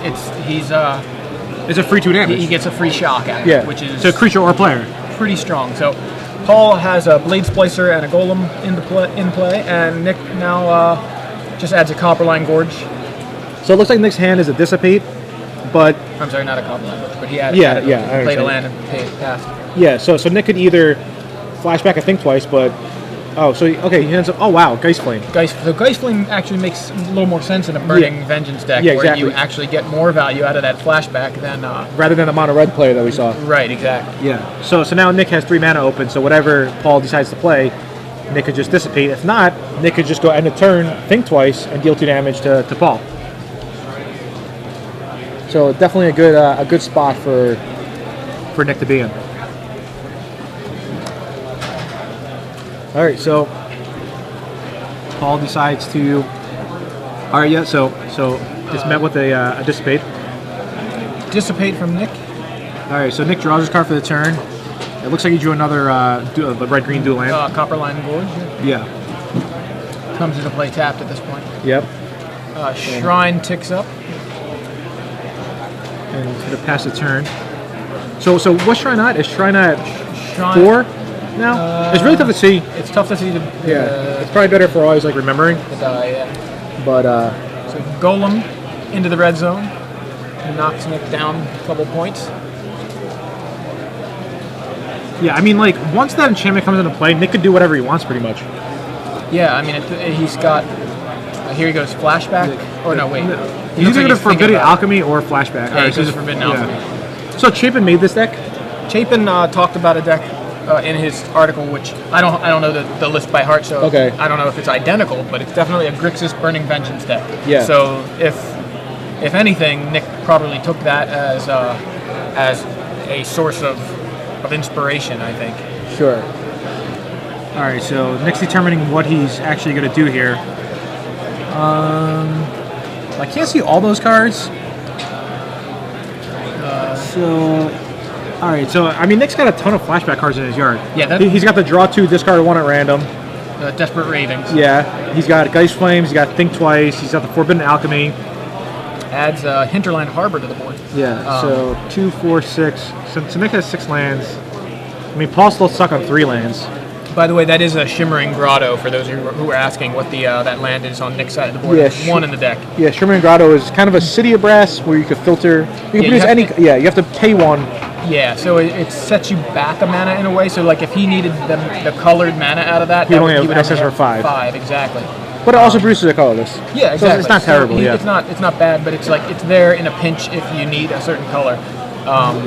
It's a free 2 damage. He gets a free shock out of it, which is to a creature or player. Pretty strong. So Paul has a Blade Splicer and a Golem in play, and Nick now just adds a Copperline Gorge. So it looks like Nick's hand is a Dissipate, but I'm sorry, not a Copperline Gorge, but he had played a land and passed. Yeah, so Nick could either flashback, I think, twice, but he ends up. Oh wow, Geistflame. So Geistflame actually makes a little more sense in a Burning Vengeance deck, where you actually get more value out of that flashback than rather than the mono red player that we saw. Right, exactly. Yeah. So now Nick has 3 mana open, so whatever Paul decides to play, Nick could just Dissipate. If not, Nick could just go end of turn, think twice, and deal 2 damage to Paul. So definitely a good spot for Nick to be in. All right, so Paul decides to. All right, yeah. So it's met with a Dissipate. Dissipate from Nick. All right, so Nick draws his card for the turn. It looks like he drew another red-green dual land. Copperline Gorge. Yeah. Comes into play tapped at this point. Yep. Shrine ticks up. And could have passed the turn. So what's Shrine at? Is Shrine at 4 now? It's really tough to see. It's tough to see. It's probably better for always remembering. The die, yeah. But so Golem into the red zone. Knocks Nick down a couple points. Yeah, I mean, once that enchantment comes into play, Nick could do whatever he wants, pretty much. Yeah, I mean, he's got. Here he goes, flashback. He's either going to Forbidden Alchemy or flashback. Yeah, he's Forbidden Alchemy. So Chapin made this deck. Chapin talked about a deck in his article, which I don't know the list by heart, so I don't know if it's identical, but it's definitely a Grixis Burning Vengeance deck. Yeah. So if anything, Nick probably took that as a source of inspiration, I think. Sure. All right, so Nick's determining what he's actually going to do here. I can't see all those cards. All right, so I mean, Nick's got a ton of flashback cards in his yard. Yeah, he's got the draw 2, discard 1 at random. Desperate Ravings. Yeah, he's got Geistflames. He's got Think Twice. He's got the Forbidden Alchemy. Adds Hinterland Harbor to the board. Yeah, so 2, 4, 6. So Nick has 6 lands. I mean, Paul's still stuck on 3 lands. By the way, that is a Shimmering Grotto, for those who are asking what that land is on Nick's side of the board. Yeah, 1 in the deck. Yeah, Shimmering Grotto is kind of a City of Brass where you could filter. You can produce any. You have to pay 1. Yeah, so it sets you back a mana in a way. So if he needed the colored mana out of that, he would only have access for 5. 5, exactly. But it also produces a colorless. Yeah, exactly. So it's not terrible. It's not bad, but it's it's there in a pinch if you need a certain color.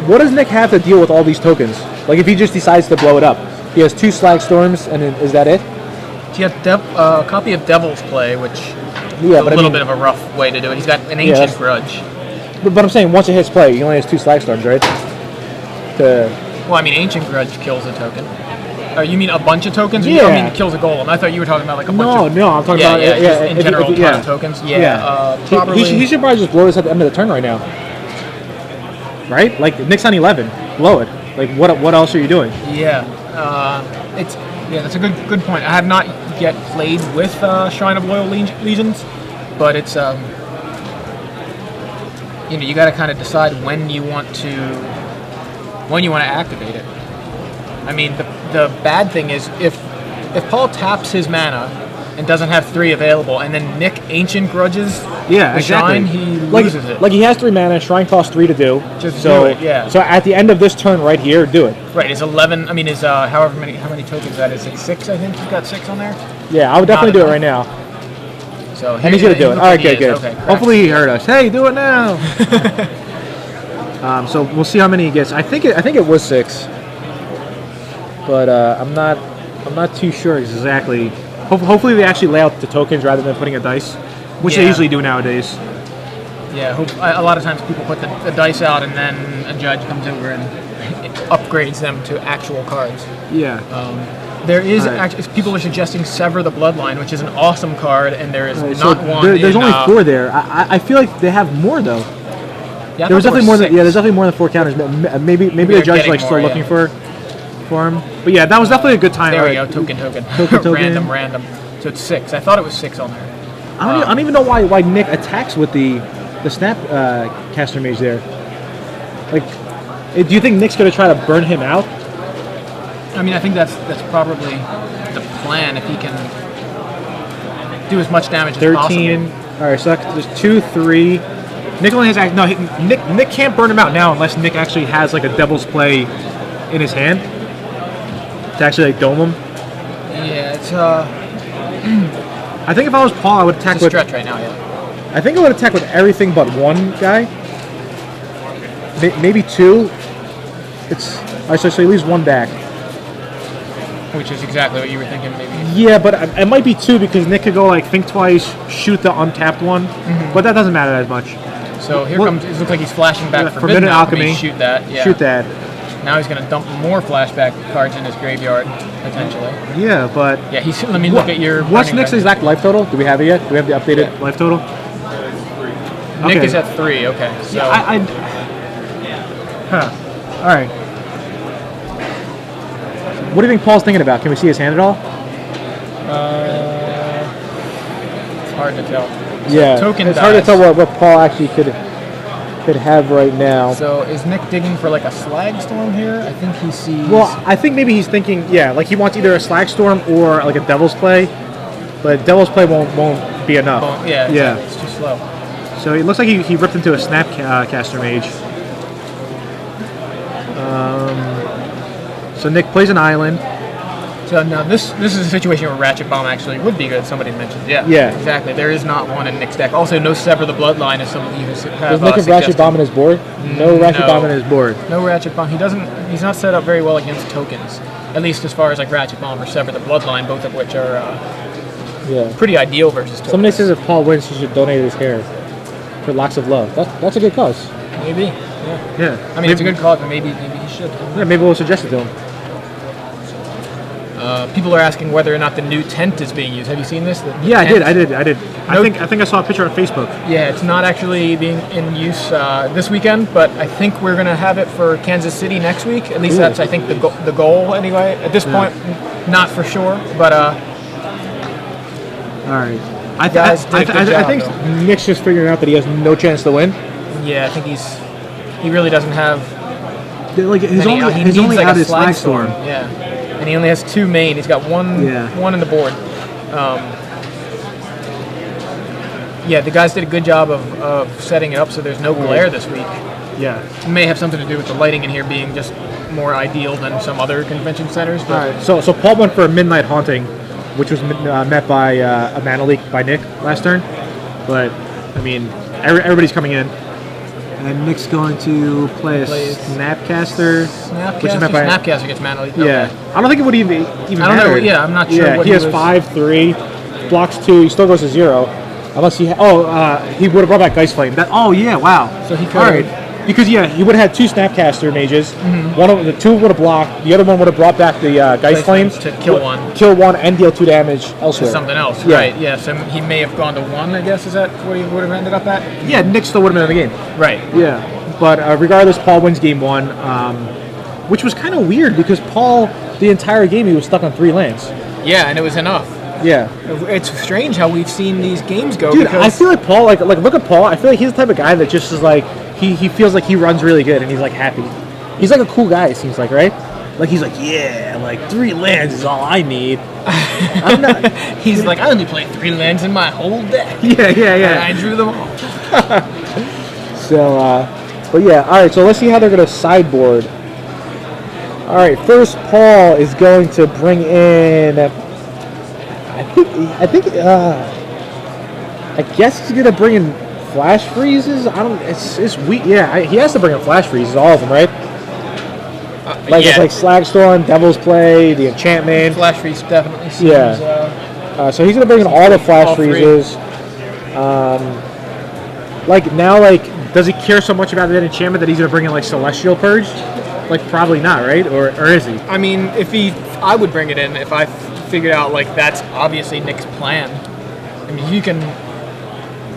What does Nick have to deal with all these tokens? If he just decides to blow it up, he has 2 Slag Storms, and is that it? He has a copy of Devil's Play, which is a little bit of a rough way to do it. He's got an Ancient Grudge. But I'm saying once it hits play, he only has 2 Slag Storms, right? Well, I mean, Ancient Grudge kills a token. You mean a bunch of tokens? Or you mean kills a golem? I thought you were talking about a bunch of... No, I'm talking about... in general, ton of tokens. Probably... He should probably just blow this at the end of the turn right now. Right? Nick's on 11. Blow it. What else are you doing? Yeah. That's a good point. I have not yet played with Shrine of Loyal Legions, but it's... you got to kind of decide when you want to activate it. I mean, the bad thing is if Paul taps his mana and doesn't have 3 available, and then Nick Ancient Grudges Shrine, he loses it. He has 3 mana, Shrine costs 3 to do. Just do it, yeah. So at the end of this turn right here, do it. Right, is 11, how many tokens that is? It's 6, I think? You've got 6 on there? Yeah, I would definitely do it right now. So and he's going to do it. All right, good. Okay, hopefully he heard us. Hey, do it now! So we'll see how many he gets. I think it was 6. But I'm not too sure exactly. Hopefully they actually lay out the tokens rather than putting a dice, which they usually do nowadays. Yeah, a lot of times people put the dice out and then a judge comes over and upgrades them to actual cards. Yeah. There is people are suggesting Sever the Bloodline, which is an awesome card, and there is not one. There's only 4 there. I feel like they have more though. Yeah, there's definitely more than there's definitely more than 4 counters. Maybe the judge still looking for him. But yeah, that was definitely a good time. There we go. Token. Random. So it's 6. I thought it was 6 on there. I don't even know why Nick attacks with the the snap caster mage there. Like, do you think Nick's gonna try to burn him out? I mean, I think that's probably the plan if he can do as much damage as 13. possible. All right, so there's 2, 3. Nick only has no. Nick can't burn him out now unless Nick actually has like a Devil's Play in his hand to actually like dome him. Yeah, it's I think if I was Paul, I would attack it's a with. stretch right now. Yeah. I think I would attack with everything but one guy. Maybe 2. It's all right, so he leaves 1 back. Which is exactly what you were thinking, maybe. Yeah, but it might be 2 because Nick could go like think twice, shoot the untapped one, but that doesn't matter as much. So here comes. It looks like he's flashing back for Forbidden Alchemy. Shoot that. Yeah. Shoot that. Now he's going to dump more flashback cards in his graveyard potentially. Yeah, but yeah, he's. Let me look at your. What's Nick's exact life total? Do we have it yet? Do we have the updated life total? Nick is at 3. Okay. So All right. What do you think Paul's thinking about? Can we see his hand at all? It's hard to tell. Yeah, token it's dies. hard to tell what Paul actually could have right now. So is Nick digging for like a Slag Storm here? I think he sees. Well, I think maybe he's thinking, like he wants either a Slag Storm or like a Devil's Play, but Devil's Play won't be enough. Yeah, it's too slow. So it looks like he ripped into a Snap Caster Mage. So Nick plays an island. So now this is a situation where Ratchet Bomb actually would be good. Somebody mentioned, yeah, exactly. There is not one in Nick's deck. Also, no Sever the Bloodline is something you have. Does Nick have Ratchet Bomb in his board? No Ratchet Bomb in his board. No Ratchet Bomb. He doesn't. He's not set up very well against tokens. At least as far as like Ratchet Bomb or Sever the Bloodline, both of which are pretty ideal versus tokens. Somebody says if Paul wins, he should donate his hair for Locks of Love. That's a good cause. Maybe. Yeah. Yeah. I mean, it's a good cause, but maybe he should. Yeah, maybe we'll suggest it to him. People are asking whether or not the new tent is being used. Have you seen this? Yeah, I did. I think I saw a picture on Facebook. Yeah, it's not actually being in use this weekend, but I think we're going to have it for Kansas City next week. At least that's, I think, the goal anyway. At this point, not for sure, but... all right. I think Nick's just figuring out that he has no chance to win. Yeah, I think he really doesn't have... Like his only out is Slag Storm. Yeah. And he only has 2 main. He's got one in the board. The guys did a good job of setting it up so there's no glare this week. Yeah. It may have something to do with the lighting in here being just more ideal than some other convention centers. But all right. So Paul went for a Midnight Haunting, which was met by a mana leak by Nick last turn. But, I mean, everybody's coming in. And Nick's going to play a Snapcaster. Snapcaster gets mana leak. Yeah. Okay. I don't think it would even I don't know. Yeah, I'm not sure. Yeah, he has 5/3, blocks 2. He still goes to 0. Unless he he would have brought back Geistflame. Wow. So he could. All right. Because he would have had 2 Snapcaster mages. Mm-hmm. One of the 2 would have blocked. The other one would have brought back the Geistflame to kill one, and deal 2 damage elsewhere. Something else, right? Yeah. So he may have gone to 1. I guess is that what he would have ended up at? Yeah, Nick still would have been in the game. Right. Yeah, but regardless, Paul wins game 1, which was kind of weird because Paul, the entire game, he was stuck on 3 lands. Yeah, and it was enough. Yeah, it's strange how we've seen these games go. Dude, because I feel like Paul, like look at Paul. I feel like he's the type of guy that just is like he feels like he runs really good and he's like happy. He's like a cool guy. It seems like, right? Like he's like, yeah, like 3 lands is all I need. I'm not. He's like, I only played 3 lands in my whole deck. Yeah. And I drew them all. So, but yeah, all right. So let's see how they're gonna sideboard. All right, first Paul is going to bring in. I guess he's gonna bring in flash freezes. I don't. It's weak. Yeah, he has to bring in flash freezes, all of them, right? It's like Slag Storm, Devil's Play, the Enchantment. Flash freeze definitely seems. Yeah. So he's gonna bring in all the flash freezes. Does he care so much about that enchantment that he's gonna bring in like Celestial Purge? Like probably not, right? Or is he? I mean, I would bring it in if I figured out like that's obviously Nick's plan. I mean, you can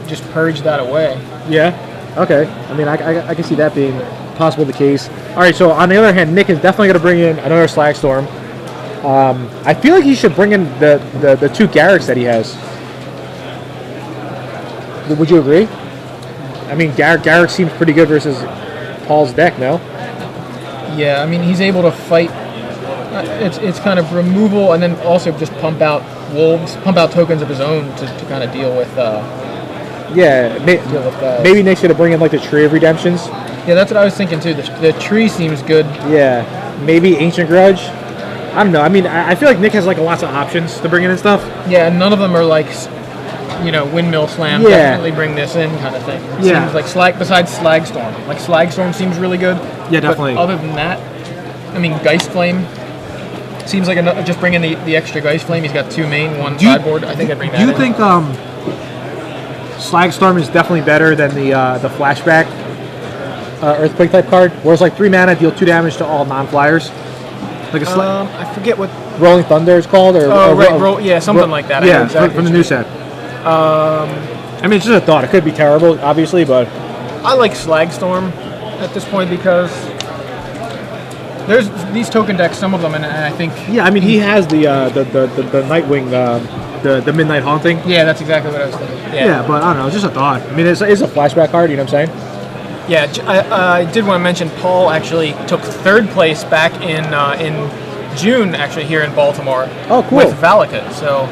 just purge that away. Yeah. Okay. I mean, I can see that being possible the case. All right. So on the other hand, Nick is definitely gonna bring in another Slag Storm. I feel like he should bring in the 2 Garricks that he has. Would you agree? I mean, Garrick seems pretty good versus Paul's deck, no? Yeah, I mean, he's able to fight. It's kind of removal and then also just pump out tokens of his own to kind of deal with. Maybe Nick's going to bring in like the Tree of Redemptions. Yeah, that's what I was thinking too. The tree seems good. Yeah, maybe Ancient Grudge. I don't know. I mean, I feel like Nick has like lots of options to bring in and stuff. Yeah, and none of them are like, windmill slam. Yeah. Definitely bring this in kind of thing. It seems like besides Slagstorm. Like Slagstorm seems really good. Yeah, definitely. But other than that, I mean, Geist Flame seems like just bring in the extra Geist Flame. He's got 2 main, 1 sideboard. I think I'd bring that in. Do you think Slagstorm is definitely better than the flashback Earthquake type card? Whereas like 3 mana, deal 2 damage to all non-flyers. Like I forget what Rolling Thunder is called, or something like that. Yeah, exactly from the new set. I mean, it's just a thought. It could be terrible, obviously, but I like Slagstorm at this point because there's these token decks, some of them, and I think. Yeah, I mean, he has the Nightwing, the Midnight Haunting. Yeah, that's exactly what I was thinking. Yeah, but I don't know. It's just a thought. I mean, it's a flashback card. You know what I'm saying? Yeah, I did want to mention Paul actually took 3rd place back in June, actually, here in Baltimore. Oh, cool. With Valakut, so.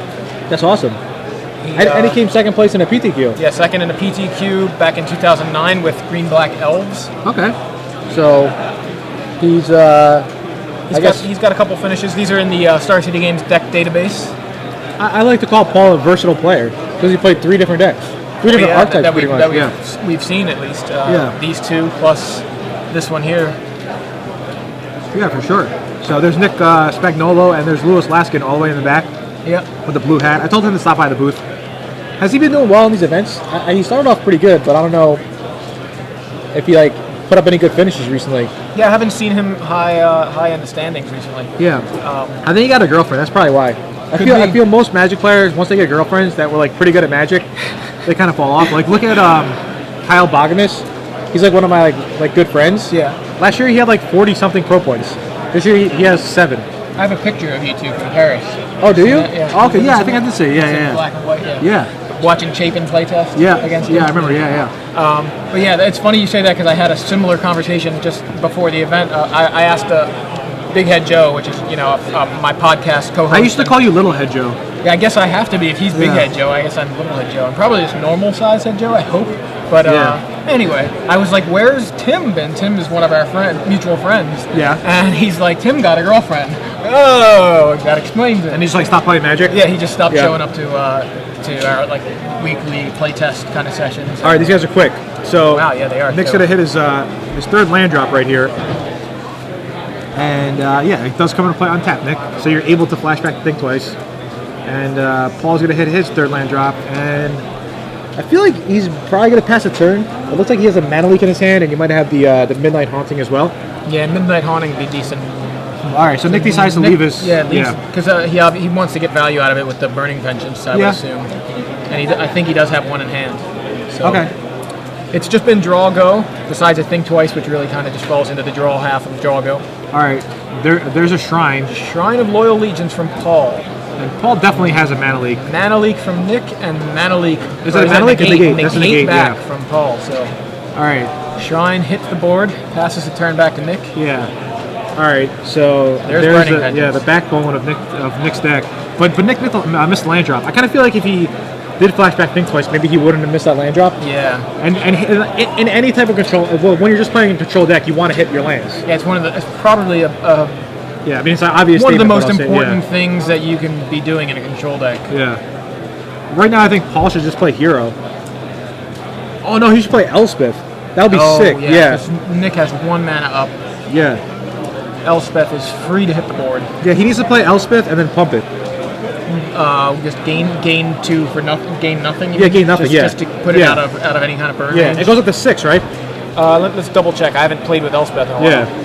That's awesome. And he came 2nd place in a PTQ. Yeah, 2nd in a PTQ back in 2009 with Green Black Elves. Okay. So he's got a couple finishes. These are in the Star City Games deck database. I like to call Paul a versatile player because he played 3 different decks. 3 different archetypes, pretty much. We've seen at least. These 2 plus this one here. Yeah, for sure. So there's Nick Spagnolo and there's Lewis Laskin all the way in the back. Yeah. With the blue hat. I told him to stop by the booth. Has he been doing well in these events? He started off pretty good, but I don't know if he put up any good finishes recently. Yeah, I haven't seen him high in the standings recently. Yeah. I think he got a girlfriend. That's probably why. I feel most Magic players, once they get girlfriends that were pretty good at Magic, they kind of fall off. Like look at Kyle Bogamus. He's one of my good friends. Yeah. Last year he had 40 something pro points. This year he has 7. I have a picture of you 2 from Paris. Oh, do you? Yeah. Oh, okay, yeah, I think I did see. Yeah. Black and white. Yeah. Watching Chapin playtest. Yeah. Against him. I remember. Yeah. But yeah, it's funny you say that because I had a similar conversation just before the event. I asked Big Head Joe, which is my podcast co-host. I used to call you Little Head Joe. Yeah, I guess I have to be. If he's Big Head Joe, I guess I'm Little Head Joe. I'm probably just normal size Head Joe, I hope. But anyway, I was like, where's Tim been? Tim is one of our mutual friends. Yeah. And he's like, Tim got a girlfriend. Oh, that explains it. And he's stopped playing Magic? Yeah, he just stopped showing up to our weekly playtest kind of sessions. All right, these guys are quick. So wow, yeah, they are. Nick's gonna hit his 3rd land drop right here. And it does come into play untapped, Nick. So you're able to flashback the thing twice. And Paul's gonna hit his 3rd land drop, and I feel like he's probably gonna pass a turn. It looks like he has a Mana Leak in his hand, and you might have the Midnight Haunting as well. Yeah, Midnight Haunting would be decent. All right, so Nick decides to leave his. Because he wants to get value out of it with the Burning Vengeance, I would assume. And I think he does have 1 in hand. So okay. It's just been draw go. Besides, I think twice, which really kind of just falls into the draw half of draw go. All right, there's a shrine. Shrine of Loyal Legions from Paul. And Paul definitely has a Mana Leak. Mana Leak from Nick and Mana Leak. Is that Mana Leak or Negate? That's Negate back from Paul. So. All right. Shrine hits the board, passes the turn back to Nick. Yeah. All right. So there's the backbone of Nick's deck. But Nick missed the land drop. I kind of feel like if he did flashback Think twice, maybe he wouldn't have missed that land drop. Yeah. And in any type of control, when you're just playing a control deck, you want to hit your lands. Yeah, it's probably yeah, I mean, it's an obvious one of the most important things that you can be doing in a control deck. Yeah. Right now, I think Paul should just play Hero. Oh, no, he should play Elspeth. That would be sick. Yeah. Nick has 1 mana up. Yeah. Elspeth is free to hit the board. Yeah, he needs to play Elspeth and then pump it. Just gain 2 for nothing. Gain nothing. Yeah, gain nothing. Just to put it out of any kind of burn. Yeah, it goes up to 6, right? Let's double check. I haven't played with Elspeth in a while. Yeah.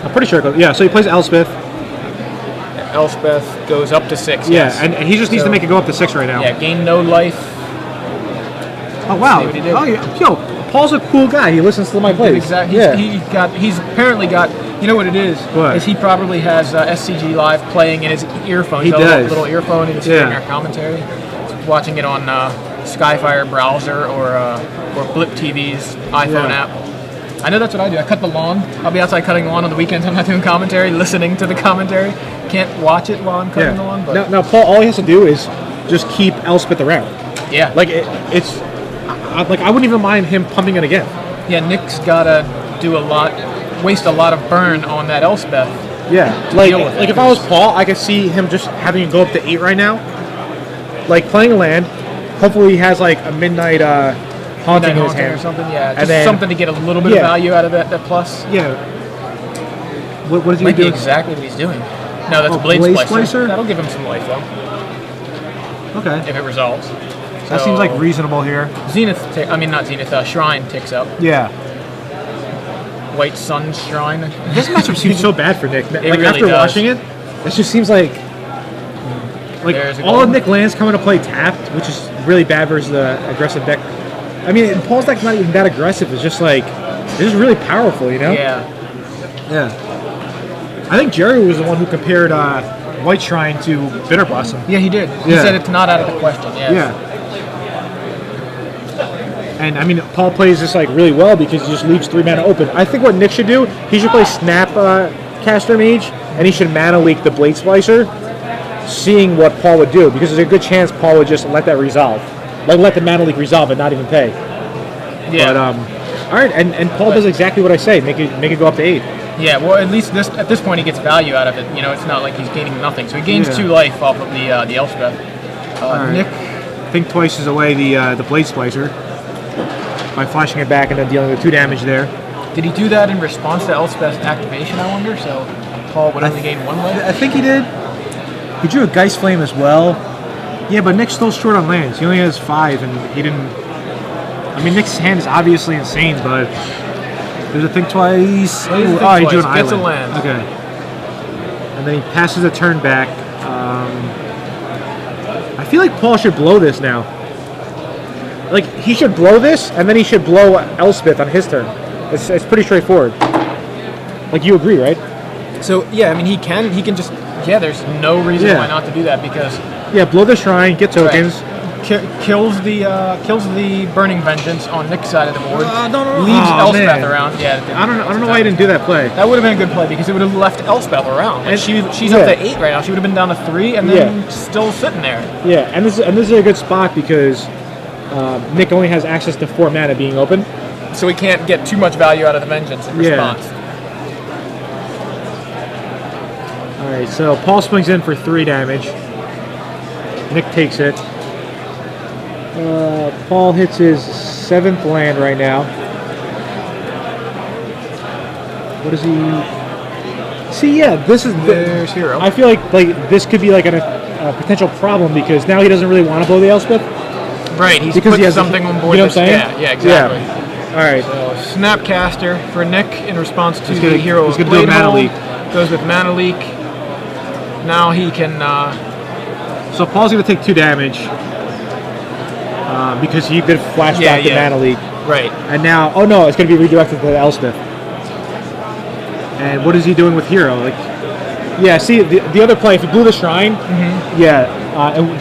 I'm pretty sure it goes. Yeah, so he plays Elspeth. Elspeth goes up to 6. Yeah, yes. And he just needs to make it go up to 6 right now. Yeah, gain no life. Oh wow! Oh yeah. Yo, Paul's a cool guy. He listens to my plays. Exactly. He's apparently got. You know what it is? What? Is he probably has SCG Live playing in his earphones? He does. A little earphone, and he's hearing our commentary. He's watching it on Skyfire browser or Blip TV's iPhone app. I know that's what I do. I cut the lawn. I'll be outside cutting the lawn on the weekends. I'm not doing commentary, listening to the commentary. Can't watch it while I'm cutting the lawn. But Now, Paul, all he has to do is just keep Elspeth around. Yeah. Like, it's... Like, I wouldn't even mind him pumping it again. Yeah, Nick's got to waste a lot of burn on that Elspeth. Yeah. Like if I was Paul, I could see him just having it go up to 8 right now. Like, playing a land. Hopefully he has, like, a midnight... haunting in his hand or something, yeah. Just and then, something to get a little bit of value out of that plus. Yeah. What is he Might doing? be exactly what he's doing. No, that's Blade Splicer. That'll give him some life, though. Okay. If it resolves. That seems like reasonable here. Shrine ticks up. Yeah. White Sun Shrine. This matchup seems so bad for Nick. Like, really after does. watching it, it just seems like all of Nick lands coming to play tapped, which is really bad versus the aggressive deck. I mean, Paul's deck's not even that aggressive. It's just like, it's just really powerful, you know? Yeah. Yeah. I think Jerry was the one who compared White Shrine to Bitter Blossom. Yeah, he did. He said it's not out of the question, Yeah. And, I mean, Paul plays this, like, really well because he just leaves 3 mana open. I think what Nick should do, he should play Snap Caster Mage, and he should mana leak the Blade Splicer, seeing what Paul would do, because there's a good chance Paul would just let that resolve. Like, let the mana leak resolve and not even pay. Yeah. But, all right, and Paul does exactly what I say. Make it go up to 8. Yeah, well, at least at this point he gets value out of it. You know, it's not like he's gaining nothing. So he gains 2 life off of the Elspeth. Right. Nick, Think Twice is away the Blade Splicer by flashing it back and then dealing with 2 damage there. did he do that in response to Elspeth's activation, I wonder? So Paul would only gain 1 life? I think he did. He drew a Geist Flame as well. Yeah, but Nick's still short on lands. He only has 5, and he didn't... I mean, Nick's hand is obviously insane, but... There's a Think Twice. He drew an gets island. a land. Okay. And then he passes a turn back. I feel like Paul should blow this now. Like, he should blow this, and then he should blow Elspeth on his turn. It's pretty straightforward. Like, you agree, right? So, yeah, I mean, he can just... Yeah, there's no reason why not to do that, because... Yeah, blow the shrine, get tokens. Right. Kills the Burning Vengeance on Nick's side of the board. No. Leaves Elspeth around. Yeah, I don't know why he didn't do that play. That would have been a good play because it would have left Elspeth around. Like she's up to 8 right now. She would have been down to 3 and then still sitting there. Yeah, and this is a good spot because Nick only has access to 4 mana being open, so he can't get too much value out of the Vengeance in response. All right, so Paul swings in for 3 damage. Nick takes it. Paul hits his 7th land right now. What is he? See, yeah, this is... There's Hero. I feel like this could be like a potential problem because now he doesn't really want to blow the Elspeth. Right, he's because put he has something on board. You know what I'm saying? Yeah, exactly. Yeah. All right. So, Snapcaster for Nick in response to the Hero He's of going to do a Blade mana Hold. leak. Goes with Mana Leak. Now he can... So Paul's going to take 2 damage because he did flashback the Mana Leak. Right. And now, oh no, it's going to be redirected to Elspeth. And what is he doing with Hero? Like, yeah, see, the other play, if he blew the Shrine,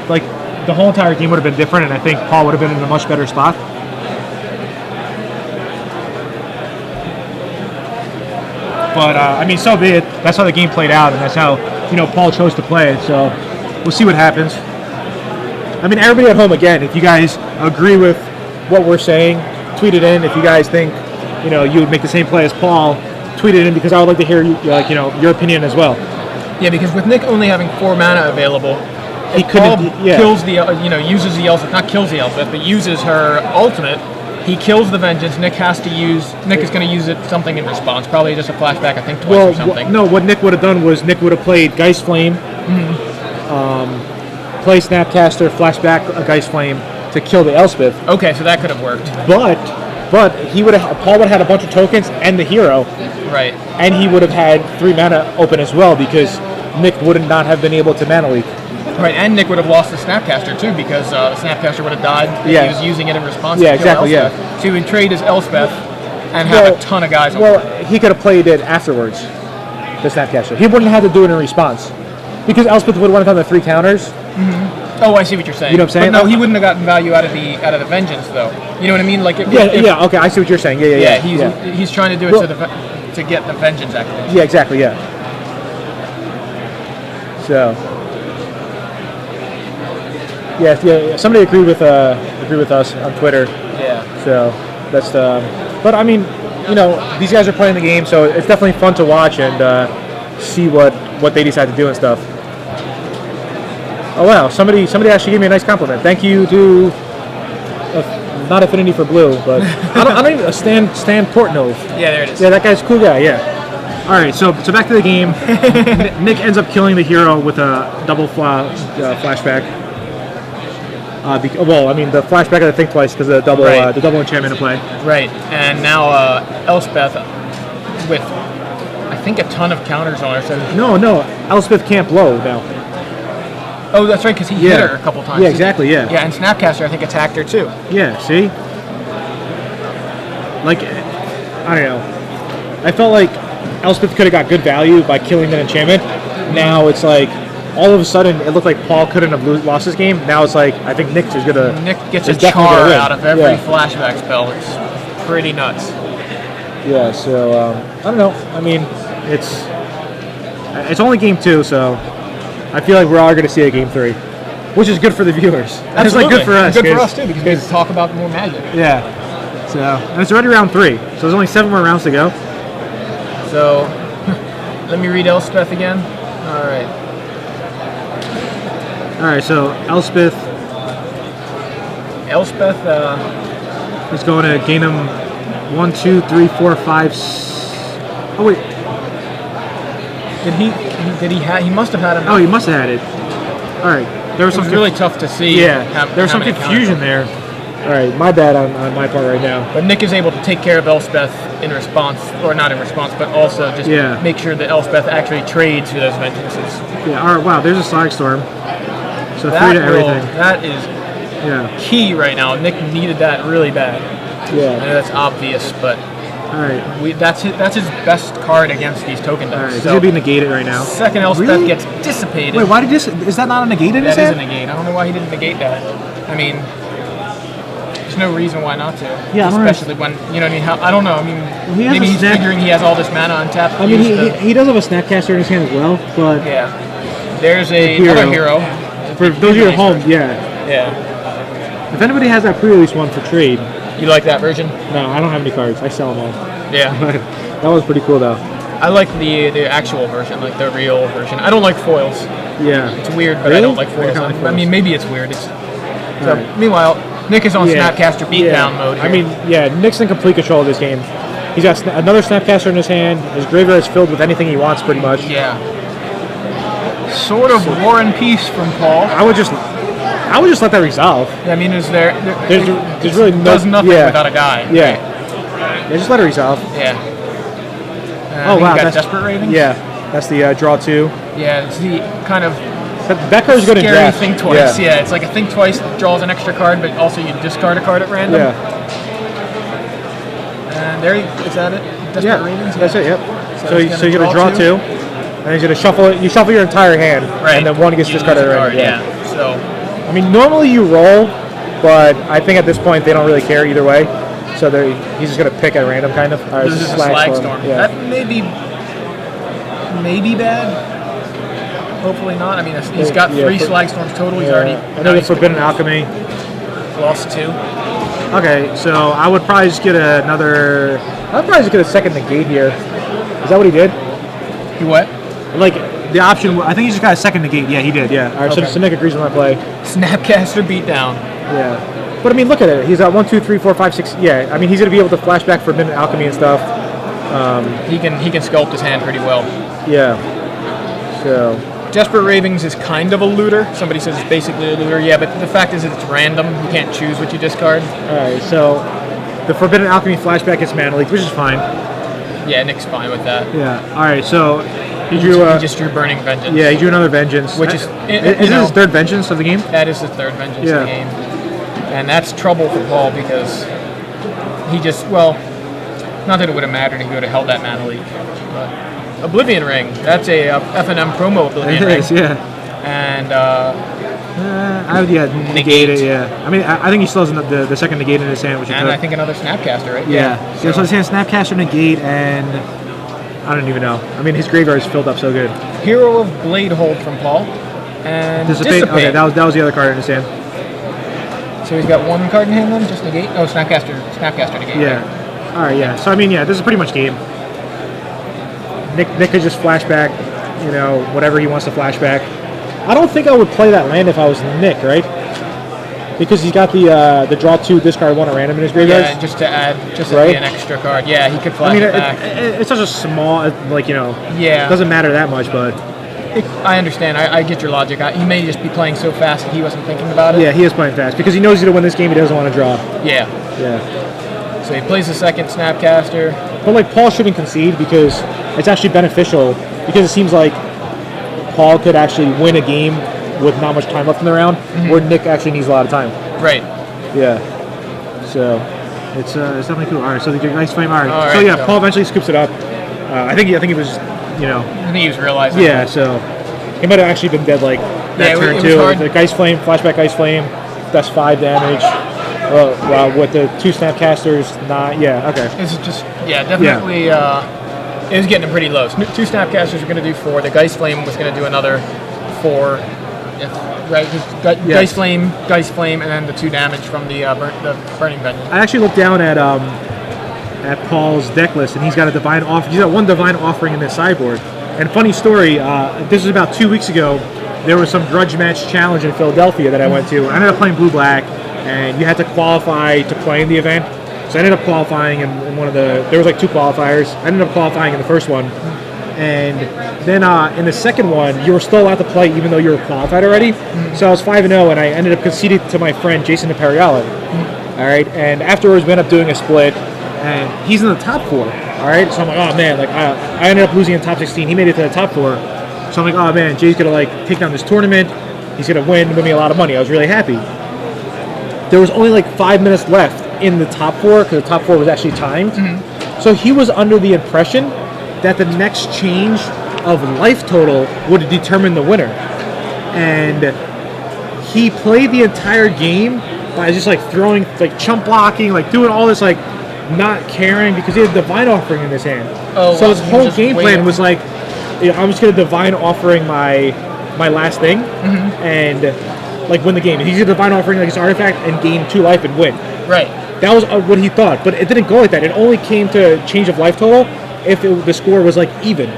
like, the whole entire game would have been different, and I think Paul would have been in a much better spot. But, I mean, so be it. That's how the game played out, and that's how, Paul chose to play it, so we'll see what happens. I mean, everybody at home, again, if you guys agree with what we're saying, tweet it in. If you guys think, you would make the same play as Paul, tweet it in because I would like to hear, your opinion as well. Yeah, because with Nick only having 4 mana available, he Paul kills the, uses the Elspeth, not kills the Elspeth, but uses her ultimate. He kills the Vengeance. Nick is going to use it something in response, probably just a flashback, I think, twice or something. No, what Nick would have done was Nick would have played Geist Flame, play Snapcaster, flashback a Geist Flame to kill the Elspeth. Okay, so that could have worked. But Paul would have had a bunch of tokens and the Hero. Right. And he would have had 3 mana open as well because Nick would not have been able to mana leak. Right, and Nick would have lost the Snapcaster too because the Snapcaster would have died if he was using it in response to kill Elspeth. So he would trade his Elspeth and have a ton of guys. He could have played it afterwards, the Snapcaster. He wouldn't have to do it in response because Elspeth would have won it on the 3 counters. Oh, I see what you're saying. You know what I'm saying? But no, he wouldn't have gotten value out of the vengeance, though. You know what I mean? Like, yeah. Okay, I see what you're saying. Yeah. He's trying to do it to get the vengeance activation. Yeah, exactly. Yeah. So. Yeah. Somebody agreed with us on Twitter. Yeah. So that's the. But I mean, you know, these guys are playing the game, so it's definitely fun to watch and see what they decide to do and stuff. Oh wow! Somebody actually gave me a nice compliment. Thank you to not Affinity for Blue, but I don't even Stan Portnove. Yeah, there it is. Yeah, that guy's a cool guy. Yeah. All right, so back to the game. Nick ends up killing the hero with a double flashback. The flashback I think twice because of the double enchantment in play. Right, and now Elspeth with I think a ton of counters on her. So No, Elspeth can't blow now. Oh, that's right, because he hit her a couple times. Yeah, exactly. Yeah. Yeah, and Snapcaster I think attacked her too. Yeah. See. Like, I don't know. I felt like Elspeth could have got good value by killing that enchantment. Now it's like, all of a sudden, it looked like Paul couldn't have lost this game. Now it's like, I think Nick is gonna. Nick gets a char out of every flashback spell. It's pretty nuts. Yeah. So I don't know. I mean, it's only game 2, so I feel like we're all going to see a game 3, which is good for the viewers. It's like good for us. Good for us too, because we get to talk about more Magic. Yeah. So, and it's already round 3, so there's only 7 more rounds to go. So, let me read Elspeth again. All right. All right. So Elspeth is going to gain him 1, 2, 3, 4, 5. Oh wait. He must have had him. Oh, he must have had it. All right. There was really tough to see. Yeah. There was some confusion there. All right. My bad on my part right now. But Nick is able to take care of Elspeth in response, or not in response, but also just make sure that Elspeth actually trades for those vengeances. Yeah. All right. Wow. There's a Slag Storm. So 3 to everything. That is key right now. Nick needed that really bad. Yeah. I know that's obvious, but. All right. That's his best card against these token decks. All right. He's going to be negated right now. Second Elspeth gets dissipated. Wait, why did this? Is that not a negate in his hand? That is a negate. I don't know why he didn't negate that. I mean, there's no reason why not to. Yeah, especially when, you know what I mean? I don't know. I mean, maybe he's figuring he has all this mana untapped. I mean, he does have a Snapcaster in his hand as well, but... Yeah. There's another hero. For those of you at home, Yeah. If anybody has that pre-release one for trade... You like that version? No, I don't have any cards. I sell them all. Yeah. That was pretty cool, though. I like the actual version, like the real version. I don't like foils. Yeah. It's weird, but I don't like foils. I mean, maybe it's weird. Meanwhile, Nick is on Snapcaster beatdown mode here. I mean, Nick's in complete control of this game. He's got another Snapcaster in his hand. His graveyard is filled with anything he wants, pretty much. Yeah. Sort of War and Peace from Paul. I would just let that resolve. I mean, there's really no... Does nothing without a guy. Yeah. Yeah, just let it resolve. Yeah. Oh, wow. That's Desperate Ravings? Yeah. That's the draw 2. Yeah, it's the kind of... That card's good in draft. Think twice. Yeah, it's like a think twice, draws an extra card, but also you discard a card at random. Yeah. And is that it? Desperate Ravings? That's it, yep. So you're going to draw 2, and he's going to shuffle it. You shuffle your entire hand, and then one gets discarded at random. Yeah. So... I mean, normally you roll, but I think at this point they don't really care either way. So he's just going to pick at random, kind of. All right, this is a Slag Storm. Yeah. That may be bad. Hopefully not. I mean, he's got 3 Slag Storms total. He's already... I know the Forbidden Alchemy. Lost 2. Okay, so I would probably just get a second negate here. Is that what he did? He what? Like, the option... I think he just got a second negate. Yeah, he did, yeah. All right, so Nick agrees with my play. Snapcaster beatdown. Yeah. But, I mean, look at it. He's got 1, 2, 3, 4, 5, 6... Yeah, I mean, he's going to be able to flashback Forbidden Alchemy and stuff. He can sculpt his hand pretty well. Yeah. So... Desperate Ravings is kind of a looter. Somebody says it's basically a looter. Yeah, but the fact is that it's random. You can't choose what you discard. All right, so the Forbidden Alchemy flashback gets Mana Leak, which is fine. Yeah, Nick's fine with that. Yeah. All right, so he just drew Burning Vengeance. Yeah, he drew another Vengeance. Which is this his third Vengeance of the game? That is his third Vengeance of the game. And that's trouble for Paul because he just, well, not that it would have mattered if he would have held that Mana Leak. But Oblivion Ring. That's a FNM promo Oblivion Ring. It is, yeah. And I would negate it. Yeah. I mean, I think he still has the second negate in his hand, which and I think another Snapcaster, right? Yeah. So his hand Snapcaster, negate, and I don't even know. I mean, his graveyard is filled up so good. Hero of Blade Hold from Paul, and Dissipate. Okay, that was the other card in his hand. So he's got one card in hand then, just negate. Oh, Snapcaster negate. Yeah. Right? All right. Yeah. So I mean, yeah, this is pretty much game. Nick could just flashback, whatever he wants to flashback. I don't think I would play that land if I was Nick, right? Because he's got the draw 2, discard 1 at random in his graveyard. Yeah, just to add, to be an extra card. Yeah, he could flash back. It's such a small, Yeah. It doesn't matter that much, but... I understand. I get your logic. He may just be playing so fast that he wasn't thinking about it. Yeah, he is playing fast. Because he knows he's going to win this game, he doesn't want to draw. Yeah. Yeah. So he plays the second Snapcaster. But, Paul shouldn't concede because it's actually beneficial. Because it seems like Paul could actually win a game with not much time left in the round, where Nick actually needs a lot of time. Right. Yeah. So it's definitely cool. All right. So the nice flame. All right. All so right, yeah, Paul eventually scoops it up. I think he was, I think he was realizing. Yeah. So he might have actually been dead that turn too. The Geist Flame, flashback Geist Flame. That's 5 damage. Well, with the 2 Snapcasters, not. Yeah. Okay. It's just definitely. Yeah. It was getting pretty low. 2 Snapcasters were going to do 4. The Geist Flame was going to do another 4. Right, Geist Flame, and then the 2 damage from the Burning Vengeance. I actually looked down at Paul's deck list, and he's got a Divine Offering. He's got 1 Divine Offering in his sideboard. And funny story, this was about 2 weeks ago. There was some grudge match challenge in Philadelphia that I went to. I ended up playing blue-black, and you had to qualify to play in the event. So I ended up qualifying in one of the... There was 2 qualifiers. I ended up qualifying in the first one. And then in the second one, you were still allowed to play even though you were qualified already. So I was 5-0, and I ended up conceding to my friend Jason Imperiale. All right, and afterwards we ended up doing a split, and he's in the top 4. All right, so I'm like, oh man, I ended up losing in top 16. He made it to the top 4. So I'm like, oh man, Jay's gonna take down this tournament. He's gonna win me a lot of money. I was really happy. There was only 5 minutes left in the top 4 because the top 4 was actually timed. So he was under the impression that the next change of life total would determine the winner. And he played the entire game by just throwing, chump blocking, doing all this, not caring because he had Divine Offering in his hand. So his whole game plan was I'm just going to Divine Offering my last thing and win the game. And he's going to Divine Offering his artifact and gain 2 life and win. Right. That was what he thought, but it didn't go like that. It only came to change of life total if the score was even,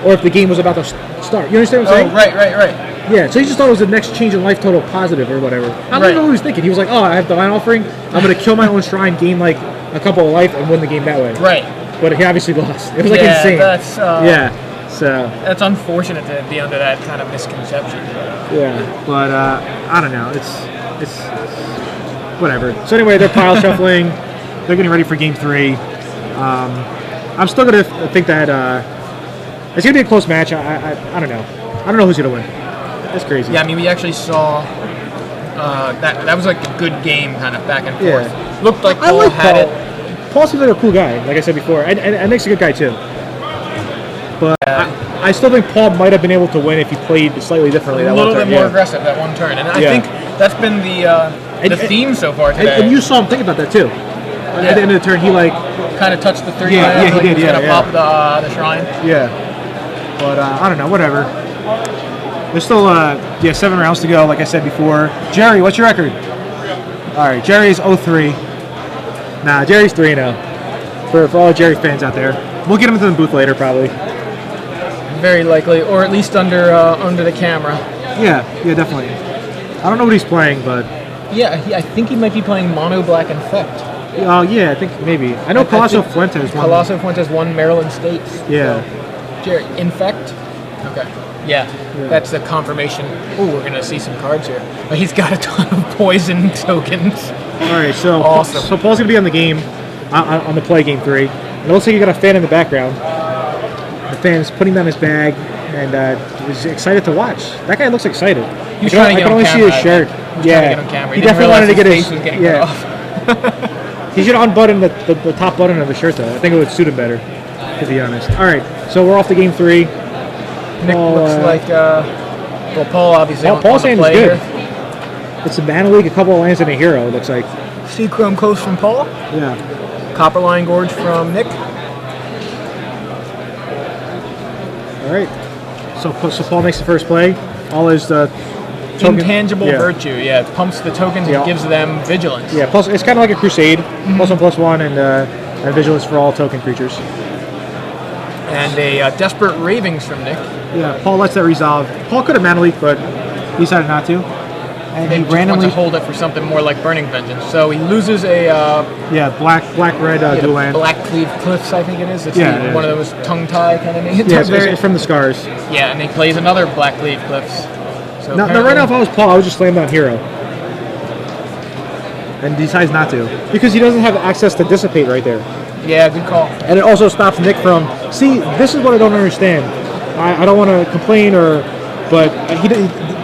or if the game was about to start. You understand what I'm saying? Right. Yeah, so he just thought it was the next change in life total positive or whatever. I don't know what he was thinking. He was like, oh, I have Divine Offering, I'm going to kill my own shrine, gain a couple of life, and win the game that way. Right. But he obviously lost. It was insane. That's, so. That's unfortunate to be under that kind of misconception. Yeah, but I don't know. It's whatever. So anyway, they're pile shuffling. They're getting ready for game 3. I'm still going to think that it's going to be a close match. I don't know. I don't know who's going to win. That's crazy. Yeah, I mean, we actually saw that was a good game kind of back and forth. Yeah. Looked like Paul had it. Paul seems like a cool guy, like I said before. And Nick's a good guy, too. But I still think Paul might have been able to win if he played slightly differently that one turn. A little bit more aggressive that one turn. And I think that's been the theme so far today. And you saw him think about that, too. At the end of the turn, he kind of touched the 3 Yeah, he did. He was going to pop the shrine. Yeah. But I don't know, whatever. There's still 7 rounds to go, like I said before. Jerry, what's your record? All right, Jerry is 0-3. Nah, Jerry's 3-0. For all Jerry fans out there. We'll get him into the booth later, probably. Very likely, or at least under the camera. Yeah, definitely. I don't know what he's playing, but... Yeah, I think he might be playing Mono Black Infect. Yeah, I think maybe. I know Colosso Fuentes won. Colosso Fuentes won Maryland States. Yeah. So, Jerry, Infect? Okay. Yeah, that's a confirmation. Oh, we're going to see some cards here. But he's got a ton of poison tokens. All right, so awesome. So Paul's going to be on the game, on the play game 3. It looks like you got a fan in the background. The fan is putting down his bag and is excited to watch. That guy looks excited. He's trying to get on camera. I can only see his shirt. He definitely wanted to get his face was getting cut off. He should unbutton the top button of the shirt, though. I think it would suit him better, to be honest. All right, so we're off to game 3. Nick looks like, Paul obviously Paul's hand is good. It's a mana leak, a couple of lands, and a hero. It looks like. Sea Chrome Coast from Paul. Yeah. Copperline Gorge from Nick. All right. So Paul makes the first play. All is the token. Intangible Virtue. Yeah, it pumps the tokens and gives them vigilance. Yeah. Plus, it's kind of like a crusade. +1/+1 and vigilance for all token creatures. And a Desperate Ravings from Nick. Yeah. Paul lets that resolve. Paul could have mana leak, but he decided not to. And He he just randomly wants to hold it for something more like Burning Vengeance. So he loses a black red dual land. Black Cleave Cliffs, I think it is. It's Yeah, one of those tongue tie kind of names. Yeah, it's from the Scars. Yeah, and he plays another Black Cleave Cliffs. So Now, right now, if I was Paul, I would just slam down hero. And decides not to. Because he doesn't have access to Dissipate right there. Yeah, good call. And it also stops Nick from... See, this is what I don't understand. I don't want to complain but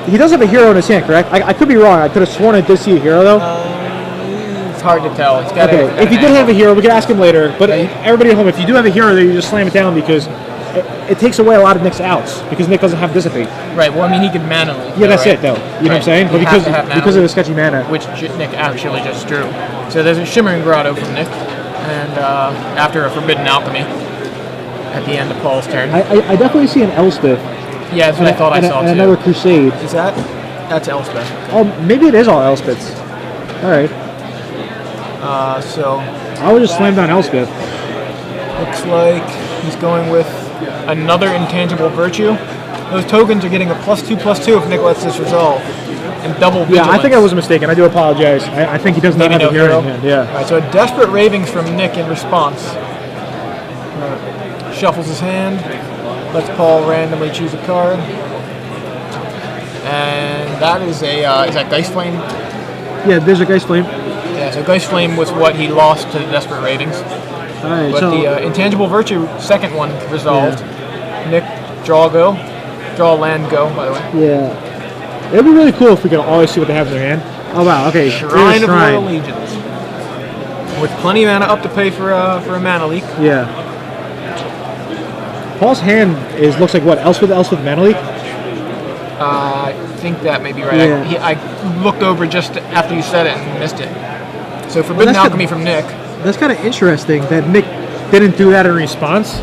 he does have a hero in his hand, correct? I could be wrong. I could have sworn I did see a hero, though. It's hard to tell. He's got if he did have a hero, we could ask him later. But everybody at home, if you do have a hero there, you just slam it down because it takes away a lot of Nick's outs because Nick doesn't have Dissipate. Right, well, I mean, he could mana leak. Yeah, that's it, though. You know what I'm saying? But because of the sketchy mana. Which Nick actually just drew. So there's a Shimmering Grotto from Nick. And after a Forbidden Alchemy at the end of Paul's turn. I definitely see an Elspeth. Yeah, that's what I thought I saw, too. And another Crusade. Is that? That's Elspeth. Oh, maybe it is all Elspeths. All right. So I would just slam down Elspeth. looks like he's going with another Intangible Virtue. Those tokens are getting a +2/+2 if Nick lets this resolve. And double vigilance. Yeah, I think I was mistaken. I do apologize. I think he does not have a hero in hand. Yeah. All right, so a Desperate Ravings from Nick in response. Shuffles his hand. Lets Paul randomly choose a card. And that is is that Geist Flame? Yeah, there's a Geist Flame. Yeah, so Geist Flame was what he lost to the Desperate Ravings. All right, But the Intangible Virtue, second one, resolved. Yeah. Nick, draw go. Draw land go, by the way. Yeah. It'd be really cool if we could always see what they have in their hand. Oh, wow, okay. Shrine of Royal Legions. With plenty of mana up to pay for a mana leak. Yeah. Paul's hand looks like what? Elspeth mana leak? I think that may be right. Yeah. I looked over just after you said it and missed it. So Forbidden Alchemy from Nick. That's kind of interesting that Nick didn't do that in response.